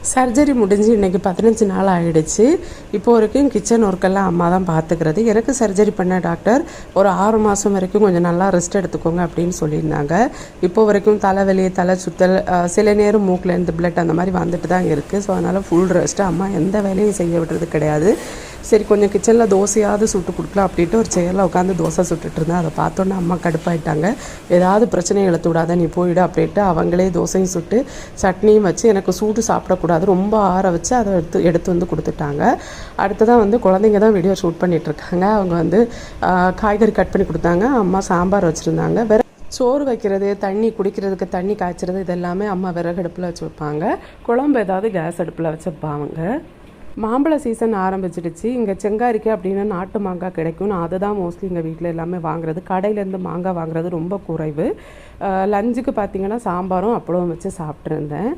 Surgery முடிஞ்சு இன்றைக்கி 15 நாள் ஆகிடுச்சு. இப்போ வரைக்கும் கிச்சன் ஒர்க்கெல்லாம் அம்மா தான் பார்த்துக்கிறது. எனக்கு சர்ஜரி பண்ண டாக்டர் ஒரு 6 மாதம் வரைக்கும் கொஞ்சம் நல்லா ரெஸ்ட் எடுத்துக்கோங்க அப்படின்னு சொல்லியிருந்தாங்க. இப்போ வரைக்கும் தலைவலி, தலை சுத்தல், சில நேரம் மூக்கிலேருந்து பிளட் அந்த மாதிரி வந்துட்டு தான் இருக்குது. ஸோ அதனால் ஃபுல் ரெஸ்ட்டு. அம்மா எந்த வேலையும் செய்ய விடுறது கிடையாது. சரி, கொஞ்சம் கிச்சனில் தோசையாவது சுட்டு கொடுக்கலாம் அப்படின்ட்டு ஒரு சேரில் உட்காந்து தோசை சுட்டுட்டு இருந்தேன். அதை பார்த்தோன்னே அம்மா கடுப்பாயிட்டாங்க. ஏதாவது பிரச்சனையை இழுத்து விடாத, நீ போயிடு அப்படின்ட்டு அவங்களே தோசையும் சுட்டு சட்னியும் வச்சு எனக்கு சூடு சாப்பிடக்கூடாது, ரொம்ப ஆற வச்சு அதை எடுத்து வந்து கொடுத்துட்டாங்க. அடுத்ததான் வந்து குழந்தைங்க தான் வீடியோ ஷூட் பண்ணிகிட்ருக்காங்க. அவங்க வந்து காய்கறி கட் பண்ணி கொடுத்தாங்க. அம்மா சாம்பார் வச்சுருந்தாங்க. வேறு சோறு வைக்கிறது, தண்ணி குடிக்கிறதுக்கு தண்ணி காய்ச்சறது இது எல்லாமே அம்மா விறகு அடுப்பில் வச்சு வைப்பாங்க. குழம்பு ஏதாவது கேஸ் அடுப்பில் வச்சுப்பாங்க. மாம்பழ சீசன் ஆரம்பிச்சிடுச்சு. இங்கே செங்காரிக்காய் அப்படின்னு நாட்டு மாங்காய் கிடைக்கும். நான் அதை தான் மோஸ்ட்லி எங்கள் வீட்டில் எல்லாமே வாங்குறது. கடையிலேருந்து மாங்காய் வாங்குறது ரொம்ப குறைவு. லஞ்சுக்கு பார்த்திங்கன்னா சாம்பாரும் அப்பளம் வச்சு சாப்பிட்ருந்தேன்.